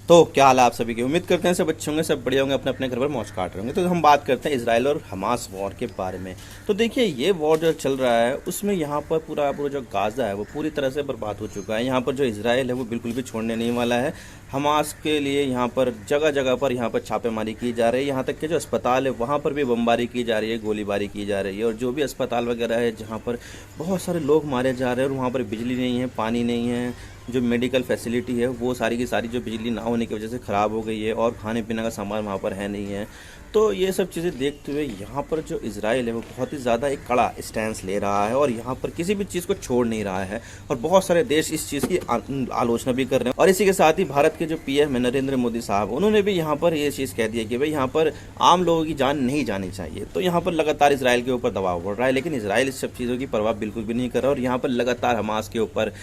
तो क्या हाल है आप सभी की। उम्मीद करते हैं सब अच्छे होंगे, सब बढ़िया होंगे, अपने अपने घर पर मौज काट रहे होंगे। तो हम बात करते हैं इजराइल और हमास वॉर के बारे में। तो देखिए ये वॉर जो चल रहा है उसमें यहाँ पर पूरा जो गाजा है वो पूरी तरह से बर्बाद हो चुका है। यहाँ पर जो इजराइल है वो बिल्कुल भी छोड़ने नहीं वाला है। हमास के लिए यहाँ पर जगह जगह पर यहाँ पर छापेमारी की जा रही है। यहाँ तक कि जो अस्पताल है वहाँ पर भी बमबारी की जा रही है, गोलीबारी की जा रही है। और जो भी अस्पताल वगैरह है जहाँ पर बहुत सारे लोग मारे जा रहे हैं और वहाँ पर बिजली नहीं है, पानी नहीं है, जो मेडिकल फैसिलिटी है वो सारी की सारी जो बिजली ना होने की वजह से ख़राब हो गई है, और खाने पीने का सामान वहाँ पर है नहीं है। तो ये सब चीज़ें देखते हुए यहाँ पर जो इजराइल है वो बहुत ही ज़्यादा एक कड़ा स्टैंस ले रहा है और यहाँ पर किसी भी चीज़ को छोड़ नहीं रहा है। और बहुत सारे देश इस चीज़ की आलोचना भी कर रहे हैं। और इसी के साथ ही भारत के जो पीएम है नरेंद्र मोदी साहब, उन्होंने भी यहाँ पर ये चीज़ कह दी है कि भाई यहाँ पर आम लोगों की जान नहीं जानी चाहिए। तो यहाँ पर लगातार इसराइल के ऊपर दबाव बढ़ रहा है, लेकिन इसराइल इस सब चीज़ों की परवाह बिल्कुल भी नहीं कर रहा। और यहाँ पर लगातार हमास के ऊपर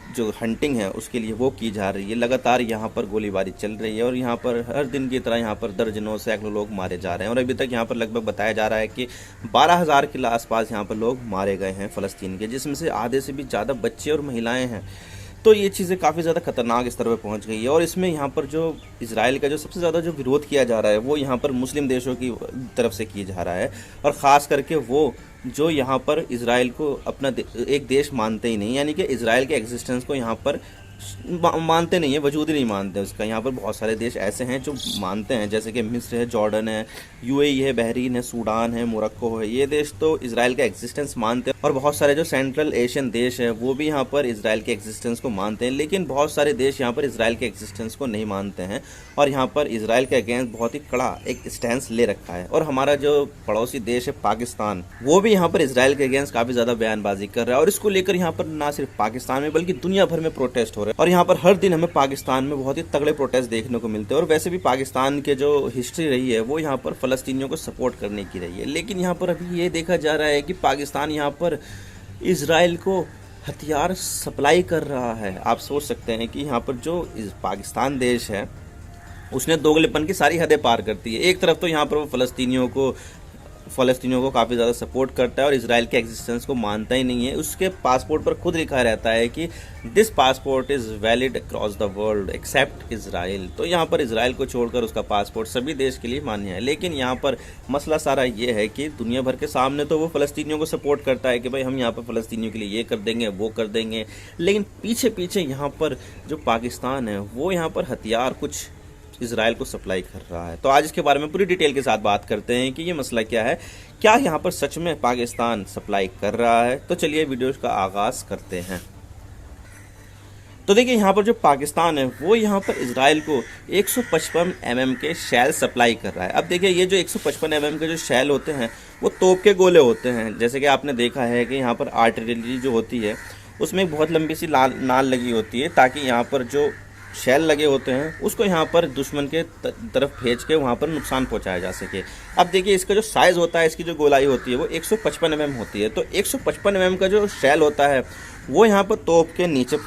जो हंटिंग है उसके लिए वो की जा रही है। लगातार यहाँ पर गोलीबारी चल रही है और यहाँ पर हर दिन की तरह यहाँ पर दर्जनों सैकड़ों लोग मारे जा रहे हैं। और अभी तक यहाँ पर लगभग बताया जा रहा है कि 12,000 के आसपास यहाँ पर लोग मारे गए हैं फ़लस्तीन के, जिसमें से आधे से भी ज़्यादा बच्चे और महिलाएं हैं। तो ये चीज़ें काफ़ी ज़्यादा खतरनाक स्तर पर पहुंच गई है। और इसमें यहाँ पर जो इजराइल का जो सबसे ज़्यादा जो विरोध किया जा रहा है वो यहाँ पर मुस्लिम देशों की तरफ से किया जा रहा है। और ख़ास करके वो जो यहाँ पर इजराइल को अपना एक देश मानते ही नहीं, यानी कि इजराइल के एग्जिस्टेंस को यहाँ पर मानते नहीं है, वजूद ही नहीं मानते उसका। यहाँ पर बहुत सारे देश ऐसे हैं जो मानते हैं, जैसे कि मिस्र है, जॉर्डन है, यूएई है, बहरीन है, सूडान है, मोरक्को है। ये देश तो इजराइल का एग्जिस्टेंस मानते हैं। और बहुत सारे जो सेंट्रल एशियन देश हैं वो भी यहाँ पर इजराइल के एग्जिस्टेंस को मानते हैं। लेकिन बहुत सारे देश यहाँ पर इजराइल के एग्जिस्टेंस को नहीं मानते हैं और यहाँ पर इजराइल के अगेंस्ट बहुत ही कड़ा एक स्टैंस ले रखा है। और हमारा जो पड़ोसी देश है पाकिस्तान, वो भी यहाँ पर इजराइल के अगेंस्ट काफ़ी ज़्यादा बयानबाजी कर रहा है। और इसको लेकर यहाँ पर ना सिर्फ पाकिस्तान में बल्कि दुनिया भर में प्रोटेस्ट हो रहे हैं। और यहाँ पर हर दिन हमें पाकिस्तान में बहुत ही तगड़े प्रोटेस्ट देखने को मिलते हैं। और वैसे भी पाकिस्तान के जो हिस्ट्री रही है वो यहाँ पर फ़लस्तीनियों को सपोर्ट करने की रही है। लेकिन यहाँ पर अभी ये देखा जा रहा है कि पाकिस्तान यहाँ पर इजराइल को हथियार सप्लाई कर रहा है। आप सोच सकते हैं कि यहाँ पर जो पाकिस्तान देश है उसने दोगलेपन की सारी हदें पार करती है। एक तरफ तो यहाँ पर वो फ़लस्तीनियों को काफ़ी ज़्यादा सपोर्ट करता है और इजराइल के एग्जिस्टेंस को मानता ही नहीं है। उसके पासपोर्ट पर खुद लिखा रहता है कि this passport is valid across the world accept Israel. तो यहाँ पर इजराइल को छोड़कर उसका पासपोर्ट सभी देश के लिए मान्य है। लेकिन यहाँ पर मसला सारा ये है कि दुनिया भर के सामने तो वो फ़लस्तीनियों को सपोर्ट करता है कि भाई हम यहाँ पर फ़लस्तीनियों के लिए ये कर देंगे, वो कर देंगे। लेकिन पीछे पीछे यहाँ पर जो पाकिस्तान है वो यहाँ पर हथियार कुछ इजराइल को सप्लाई कर रहा है। तो आज इसके बारे में पूरी डिटेल के साथ बात करते हैं कि ये मसला क्या है, क्या यहाँ पर सच में पाकिस्तान सप्लाई कर रहा है। तो चलिए वीडियो का आगाज़ करते हैं। तो देखिए यहाँ पर जो पाकिस्तान है वो यहाँ पर इजराइल को 155 mm के शैल सप्लाई कर रहा है। अब देखिए ये जो 155 mm के जो शैल होते हैं वो तोप के गोले होते हैं। जैसे कि आपने देखा है कि यहाँ पर आर्टिलरी जो होती है उसमें एक बहुत लंबी सी नाल लगी होती है, ताकि यहाँ पर जो शैल लगे होते हैं उसको यहाँ पर दुश्मन के तरफ भेज के वहाँ पर नुकसान पहुँचाया जा सके। अब देखिए इसका जो साइज़ होता है, इसकी जो गोलाई होती है वो 155 mm होती है। तो 155 mm का जो शैल होता है वो यहाँ पर तोप के नीचे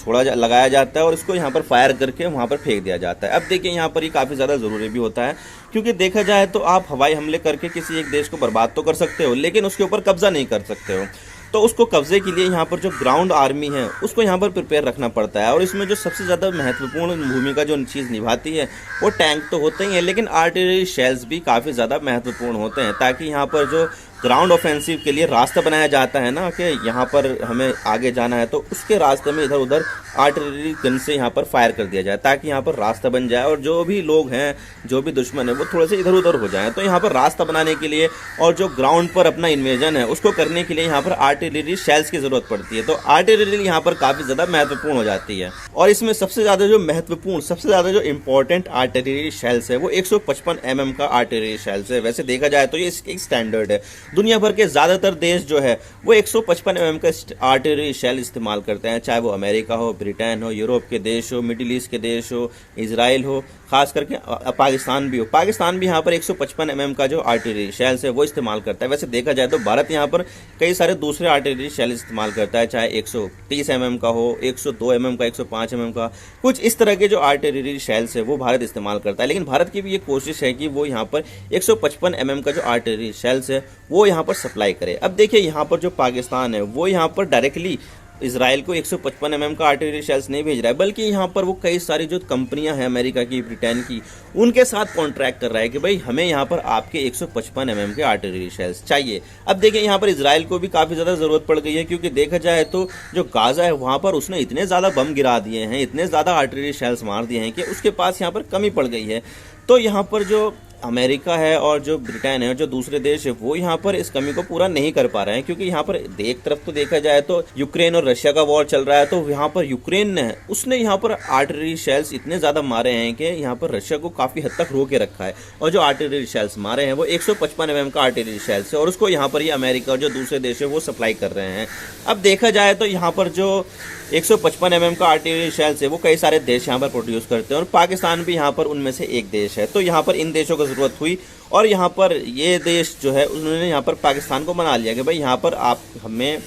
लगाया जाता है और इसको यहाँ पर फायर करके वहाँ पर फेंक दिया जाता है। अब देखिए यहाँ पर ये काफ़ी ज़्यादा ज़रूरी भी होता है, क्योंकि देखा जाए तो आप हवाई हमले करके किसी एक देश को बर्बाद तो कर सकते हो लेकिन उसके ऊपर कब्जा नहीं कर सकते हो। तो उसको कब्जे के लिए यहाँ पर जो ग्राउंड आर्मी है उसको यहाँ पर प्रिपेयर रखना पड़ता है। और इसमें जो सबसे ज़्यादा महत्वपूर्ण भूमिका जो चीज़ निभाती है वो टैंक तो होते ही हैं, लेकिन आर्टिलरी शेल्स भी काफ़ी ज़्यादा महत्वपूर्ण होते हैं, ताकि यहाँ पर जो ग्राउंड ऑफेंसिव के लिए रास्ता बनाया जाता है ना कि यहाँ पर हमें आगे जाना है, तो उसके रास्ते में इधर उधर आर्टिलरी गन से यहाँ पर फायर कर दिया जाए, ताकि यहाँ पर रास्ता बन जाए और जो भी लोग हैं, जो भी दुश्मन है वो थोड़े से इधर उधर हो जाएं। तो यहाँ पर रास्ता बनाने के लिए और जो ग्राउंड पर अपना इन्वेजन है उसको करने के लिए यहाँ पर आर्टिलरी शेल्स की ज़रूरत पड़ती है। तो आर्टिलरी यहाँ पर काफ़ी ज़्यादा महत्वपूर्ण हो जाती है। और इसमें सबसे ज़्यादा जो महत्वपूर्ण, सबसे ज़्यादा जो इम्पोर्टेंट आर्टिलरी शेल्स है वो 155 mm का आर्टिलरी शेल्स है। वैसे देखा जाए तो ये एक स्टैंडर्ड है। दुनिया भर के ज़्यादातर देश जो है वो 155 mm का आर्टिलरी शेल इस्तेमाल करते हैं, चाहे वो अमेरिका हो, ब्रिटेन हो, यूरोप के देश हो, मिडिल ईस्ट के देश हो, इजराइल हो, खास करके पाकिस्तान भी हो। पाकिस्तान भी यहाँ पर 155 mm का जो आर्टिलरी शेल्स है वो इस्तेमाल करता है। वैसे देखा जाए तो भारत यहाँ पर कई सारे दूसरे आर्टिलरी शेल इस्तेमाल करता है, चाहे 130 mm का हो, 102 mm का, 105 mm का, कुछ इस तरह के जो आर्टिलरी शेल्स है वो भारत इस्तेमाल करता है। लेकिन भारत की भी ये कोशिश है कि वो यहाँ पर 155 mm का जो आर्टिलरी शेल्स है वो यहाँ पर सप्लाई करे। अब देखिए यहाँ पर जो पाकिस्तान है वो यहाँ पर डायरेक्टली इसराइल को 155 mm का आर्टिलरी शेल्स नहीं भेज रहा है, बल्कि यहाँ पर वो कई सारी जो कंपनियां हैं अमेरिका की, ब्रिटेन की, उनके साथ कॉन्ट्रैक्ट कर रहा है कि भाई हमें यहाँ पर आपके 155 mm के आर्टिलरी शेल्स चाहिए। अब देखिए यहाँ पर इसराइल को भी काफ़ी ज़्यादा ज़रूरत पड़ गई है, क्योंकि देखा जाए तो जो गाज़ा है वहाँ पर उसने इतने ज़्यादा बम गिरा दिए हैं, इतने ज़्यादा आर्टिलरी शेल्स मार दिए हैं कि उसके पास यहाँ पर कमी पड़ गई है। तो यहाँ पर जो अमेरिका है और जो ब्रिटेन है और जो दूसरे देश है वो यहाँ पर इस कमी को पूरा नहीं कर पा रहे हैं, क्योंकि यहाँ पर एक तरफ तो देखा जाए तो यूक्रेन और रशिया का वॉर चल रहा है, तो यहाँ पर यूक्रेन ने उसने यहाँ पर आर्टिलरी शेल्स इतने ज़्यादा मारे हैं कि यहाँ पर रशिया को काफ़ी हद तक रोके रखा है। और जो आर्टिलरी शेल्स मारे हैं वो 155 mm का आर्टिलरी शेल्स है, और उसको यहाँ पर ये अमेरिका और जो दूसरे देश है वो सप्लाई कर रहे हैं। अब देखा जाए तो यहाँ पर जो 155 mm का आर्टिलरी शेल्स है वो कई सारे देश यहाँ पर प्रोड्यूस करते हैं, और पाकिस्तान भी यहाँ पर उनमें से एक देश है। तो यहाँ पर इन देशों को ज़रूरत हुई, और यहाँ पर ये देश जो है उन्होंने यहाँ पर पाकिस्तान को मना लिया कि भाई यहाँ पर आप हमें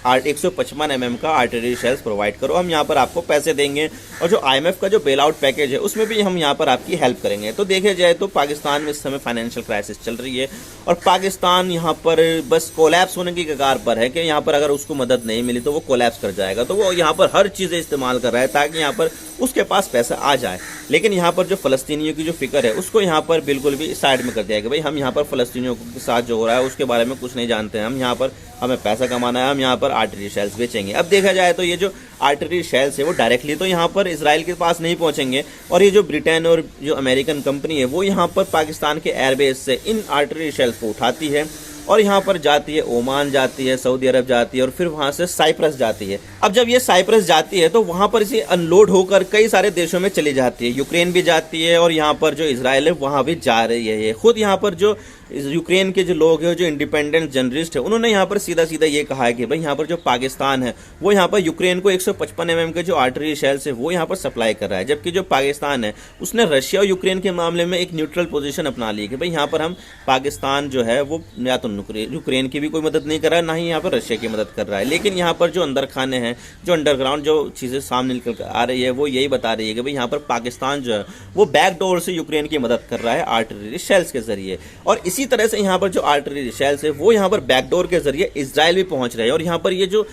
155 mm का आर्टिलरी शेल्स प्रोवाइड करो, हम यहाँ पर आपको पैसे देंगे, और जो IMF का जो बेल आउट पैकेज है उसमें भी हम यहाँ पर आपकी हेल्प करेंगे। तो देखा जाए तो पाकिस्तान में इस समय फाइनेंशियल क्राइसिस चल रही है, और पाकिस्तान यहाँ पर बस कोलैप्स होने की कगार पर है कि यहाँ पर अगर उसको मदद नहीं मिली तो वो कोलैप्स कर जाएगा। तो वो यहाँ पर हर चीज़ें इस्तेमाल कर रहा है ताकि यहाँ पर उसके पास पैसा आ जाए। लेकिन यहाँ पर जो फ़लस्तीनियों की जो फिक्र है उसको यहाँ पर बिल्कुल भी साइड में कर दिया कि भाई हम यहाँ पर फ़लस्तीनियों के साथ जो हो रहा है उसके बारे में कुछ नहीं जानते हैं, हम यहाँ पर हमें पैसा कमाना है, हम यहाँ पर आर्टिलरी शेल्स बेचेंगे। अब देखा जाए तो ये जो आर्टिलरी शेल्स है वो डायरेक्टली तो यहाँ पर इसराइल के पास नहीं पहुँचेंगे, और ये जो ब्रिटेन और जो अमेरिकन कंपनी है वो यहाँ पर पाकिस्तान के एयरबेस से इन आर्टिलरी शेल्स को उठाती है और यहाँ पर जाती है, ओमान जाती है, सऊदी अरब जाती है, और फिर वहाँ से साइप्रस जाती है। अब जब ये साइप्रस जाती है तो वहाँ पर इसे अनलोड होकर कई सारे देशों में चली जाती है, यूक्रेन भी जाती है, और यहाँ पर जो इसराइल है वहाँ भी जा रही है। ये खुद यहाँ पर जो यूक्रेन के जो लोग हैं, जो इंडिपेंडेंट जर्नलिस्ट है, उन्होंने यहाँ पर सीधा सीधा ये कहा है कि भाई यहाँ पर जो पाकिस्तान है वो यहाँ पर यूक्रेन को 155 mm के जो आर्टिलरी शेल्स है वो यहाँ पर सप्लाई कर रहा है, जबकि जो पाकिस्तान है उसने रशिया और यूक्रेन के मामले में एक न्यूट्रल पोजीशन अपना ली कि भाई यहाँ पर हम पाकिस्तान जो है वो या तो यूक्रेन की भी कोई मदद नहीं कर रहा है, ना ही यहाँ पर रशिया की मदद कर रहा है। लेकिन यहाँ पर जो अंदर खाने हैं, जो अंडरग्राउंड जो चीज़ें सामने निकल कर आ रही है वो यही बता रही है कि भाई यहाँ पर पाकिस्तान जो है वो बैकडोर से यूक्रेन की मदद कर रहा है आर्टिलरी शेल्स के जरिए। और इसी तरह से यहाँ पर जो आर्टिलरी शेल्स है वो यहाँ पर बैकडोर के जरिए इजराइल भी पहुँच रहे हैं। और यहाँ पर ये जो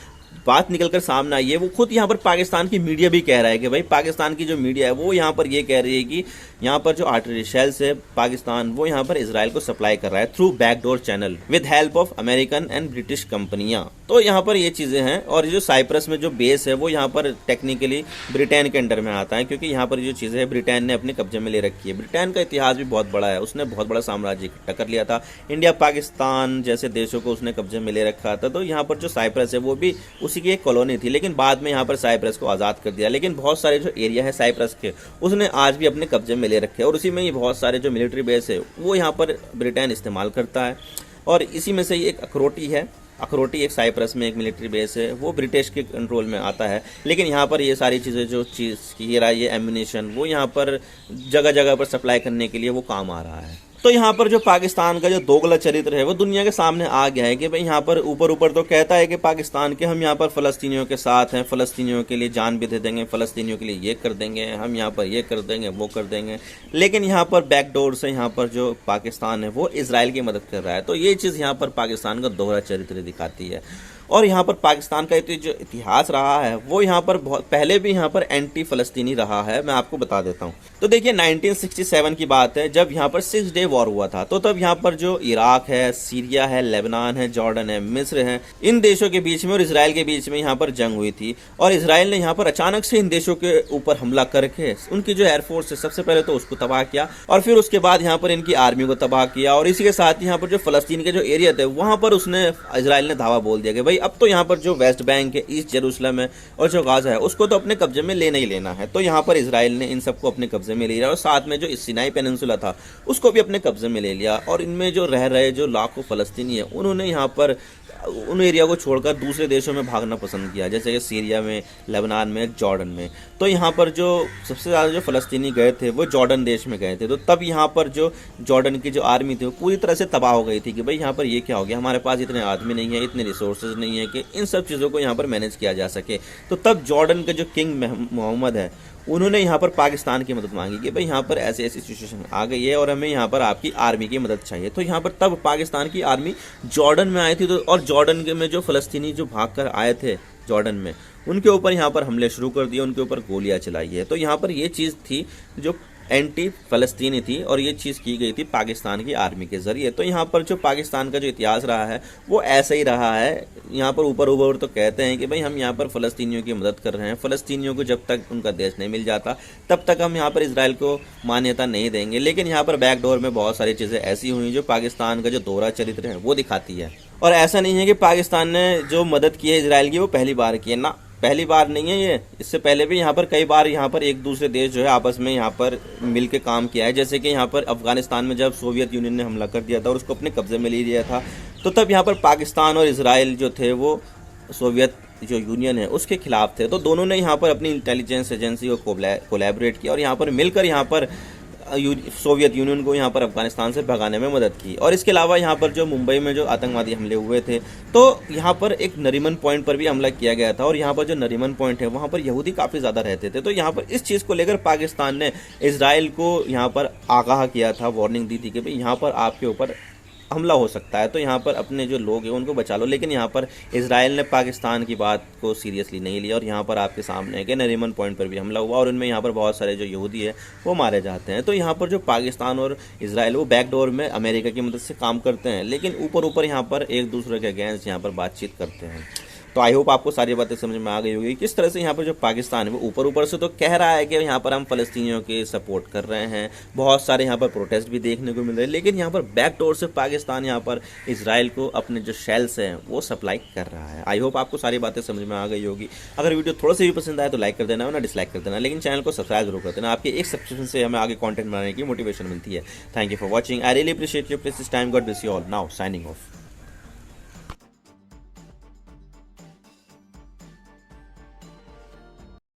बात निकलकर सामने आई है वो खुद यहाँ पर पाकिस्तान की मीडिया भी कह रहा है कि भाई पाकिस्तान की जो मीडिया है वो यहाँ पर ये कह रही है कि यहाँ पर जो आर्टिलरी शेल्स है पाकिस्तान वो यहाँ पर इजराइल को सप्लाई कर रहा है through backdoor channel with help of American and British कंपनियां। तो यहाँ पर ये चीज़ें हैं। और जो साइप्रस में जो बेस है वो यहाँ पर टेक्निकली ब्रिटेन के अंडर में आता है, क्योंकि यहाँ पर जो चीज़ें हैं ब्रिटेन ने अपने कब्जे में ले रखी है। ब्रिटेन का इतिहास भी बहुत बड़ा है, उसने बहुत बड़ा साम्राज्य इकट्ठा कर लिया था, इंडिया पाकिस्तान जैसे देशों को उसने कब्जे में ले रखा था। तो यहाँ पर जो साइप्रस है वो भी उसी की एक कॉलोनी थी, लेकिन बाद में यहाँ पर साइप्रस को आज़ाद कर दिया। लेकिन बहुत सारे जो एरिया है साइप्रस के उसने आज भी अपने कब्जे में ले रखे, और उसी में ही बहुत सारे जो मिलिट्री बेस है वो यहाँ पर ब्रिटेन इस्तेमाल करता है। और इसी में से ही एक अखरोटी है, अखरोटी एक साइप्रस में एक मिलिट्री बेस है, वो ब्रिटिश के कंट्रोल में आता है। लेकिन यहाँ पर ये सारी चीज़ें जो चीज़ हीरा, ये एम्यूनेशन वो यहाँ पर जगह जगह पर सप्लाई करने के लिए वो काम आ रहा है। तो यहाँ पर जो पाकिस्तान का जो दोगला चरित्र है वो दुनिया के सामने आ गया है कि भाई यहाँ पर ऊपर ऊपर तो कहता है कि पाकिस्तान के हम यहाँ पर फ़लस्तीनियों के साथ हैं, फ़लस्तीनियों के लिए जान भी दे देंगे, फ़लस्तीनियों के लिए ये कर देंगे, हम यहाँ पर ये कर देंगे, वो कर देंगे। लेकिन यहाँ पर बैकडोर से यहाँ पर जो पाकिस्तान है वो इजराइल की मदद कर रहा है। तो ये चीज़ यहाँ पर पाकिस्तान का दोहरा चरित्र दिखाती है। और यहाँ पर पाकिस्तान का जो इतिहास रहा है वो यहाँ पर बहुत पहले भी यहाँ पर एंटी फ़लस्तीनी रहा है, मैं आपको बता देता हूँ। तो देखिए 1967 की बात है, जब यहाँ पर 6 डे वॉर हुआ था। तो तब यहाँ पर जो इराक है, सीरिया है, लेबनान है, जॉर्डन है, मिस्र है, इन देशों के बीच में और इसराइल के बीच में यहाँ पर जंग हुई थी। और इसराइल ने यहाँ पर अचानक से इन देशों के ऊपर हमला करके उनकी जो एयरफोर्स है सबसे पहले तो उसको तबाह किया, और फिर उसके बाद यहाँ पर इनकी आर्मी को तबाह किया। और इसी के साथ यहाँ पर जो फ़लस्तीन के जो एरिया थे वहाँ पर उसने इसराइल ने धावा बोल दिया कि भाई अब तो यहाँ पर जो वेस्ट बैंक है, ईस्ट जेरूसलम है और जो गाजा है उसको तो अपने कब्जे में लेना ही लेना है। तो यहाँ पर इसराइल ने इन सबको अपने कब्जे में ले लिया, और साथ में जो सिनाई पेनिनसुला था उसको भी अपने कब्जे में ले लिया। और इनमें जो रह रहे जो लाखों फ़लस्तीनी है उन्होंने यहाँ पर उन एरिया को छोड़कर दूसरे देशों में भागना पसंद किया, जैसे कि सीरिया में, लेबनान में, जॉर्डन में। तो यहाँ पर जो सबसे ज़्यादा जो फ़लस्तीनी गए थे वो जॉर्डन देश में गए थे। तो तब यहाँ पर जो जॉर्डन की जो आर्मी थी वो पूरी तरह से तबाह हो गई थी कि भाई यहाँ पर ये क्या हो गया, हमारे पास इतने आदमी नहीं है, इतने रिसोर्सेज नहीं है कि इन सब चीज़ों को यहाँ पर मैनेज किया जा सके। तो तब जॉर्डन के जो किंग मोहम्मद है उन्होंने यहाँ पर पाकिस्तान की मदद मांगी कि भाई यहाँ पर ऐसी ऐसी सिचुएशन आ गई है और हमें यहाँ पर आपकी आर्मी की मदद चाहिए। तो यहाँ पर तब पाकिस्तान की आर्मी जॉर्डन में आई थी। तो और जॉर्डन में जो फ़लस्तीनी जो भाग कर आए थे, जॉर्डन में, उनके ऊपर यहाँ पर हमले शुरू कर दिए, उनके ऊपर गोलियां चलाई है। तो यहाँ पर ये चीज़ थी जो एंटी फ़लस्तीनी थी और ये चीज़ की गई थी पाकिस्तान की आर्मी के ज़रिए। तो यहाँ पर जो पाकिस्तान का जो इतिहास रहा है वो ऐसा ही रहा है। यहाँ पर ऊपर ऊपर तो कहते हैं कि भाई हम यहाँ पर फ़लस्तीनियों की मदद कर रहे हैं, फ़लस्तीनियों को जब तक उनका देश नहीं मिल जाता तब तक हम यहाँ पर इजराइल को मान्यता नहीं देंगे। लेकिन यहाँ पर बैकडोर में बहुत सारी चीज़ें ऐसी हुई जो पाकिस्तान का जो दोहरा चरित्र है वो दिखाती है। और ऐसा नहीं है कि पाकिस्तान ने जो मदद की है इजराइल की वो पहली बार की है ना, पहली बार नहीं है ये, इससे पहले भी यहाँ पर कई बार यहाँ पर एक दूसरे देश जो है आपस में यहाँ पर मिल के काम किया है। जैसे कि यहाँ पर अफगानिस्तान में जब सोवियत यूनियन ने हमला कर दिया था और उसको अपने कब्जे में ले लिया था, तो तब यहाँ पर पाकिस्तान और इजराइल जो थे वो सोवियत जो यूनियन है उसके खिलाफ थे। तो दोनों ने यहाँ पर अपनी इंटेलिजेंस एजेंसी को कोलैबोरेट किया और यहाँ पर मिलकर यहाँ पर सोवियत यूनियन को यहाँ पर अफगानिस्तान से भगाने में मदद की। और इसके अलावा यहाँ पर जो मुंबई में जो आतंकवादी हमले हुए थे तो यहाँ पर एक नरीमन पॉइंट पर भी हमला किया गया था और यहाँ पर जो नरीमन पॉइंट है वहाँ पर यहूदी काफ़ी ज़्यादा रहते थे। तो यहाँ पर इस चीज़ को लेकर पाकिस्तान ने इजराइल को यहाँ पर आगाह किया था, वार्निंग दी थी कि भाई यहाँ पर आपके ऊपर हमला हो सकता है, तो यहाँ पर अपने जो लोग हैं उनको बचा लो। लेकिन यहाँ पर इजराइल ने पाकिस्तान की बात को सीरियसली नहीं लिया और यहाँ पर आपके सामने है कि नरीमन पॉइंट पर भी हमला हुआ और उनमें यहाँ पर बहुत सारे जो यहूदी है वो मारे जाते हैं। तो यहाँ पर जो पाकिस्तान और इजराइल वो बैकडोर में अमेरिका की मदद से काम करते हैं, लेकिन ऊपर ऊपर यहाँ पर एक दूसरे के अगेंस्ट यहाँ पर बातचीत करते हैं। तो आई होप आपको सारी बातें समझ में आ गई होगी किस तरह से यहाँ पर जो पाकिस्तान है वो ऊपर ऊपर से तो कह रहा है कि यहाँ पर हम फ़लस्तीनियों के सपोर्ट कर रहे हैं, बहुत सारे यहाँ पर प्रोटेस्ट भी देखने को मिल रहे हैं, लेकिन यहाँ पर बैकडोर से पाकिस्तान यहाँ पर इजराइल को अपने जो शेल्स हैं वो सप्लाई कर रहा है। आई होप आपको सारी बातें समझ में आ गई होगी। अगर वीडियो थोड़ा सा भी पसंद आए तो लाइक कर देना वरना डिसलाइक कर देना, लेकिन चैनल को सब्सक्राइब जरूर कर देना। आपके एक सब्सक्रिप्शन से हमें आगे कॉन्टेंट बनाने की मोटिवेशन मिलती है। Thank you for watching, I really appreciate your precious time. God bless you all. Now signing off.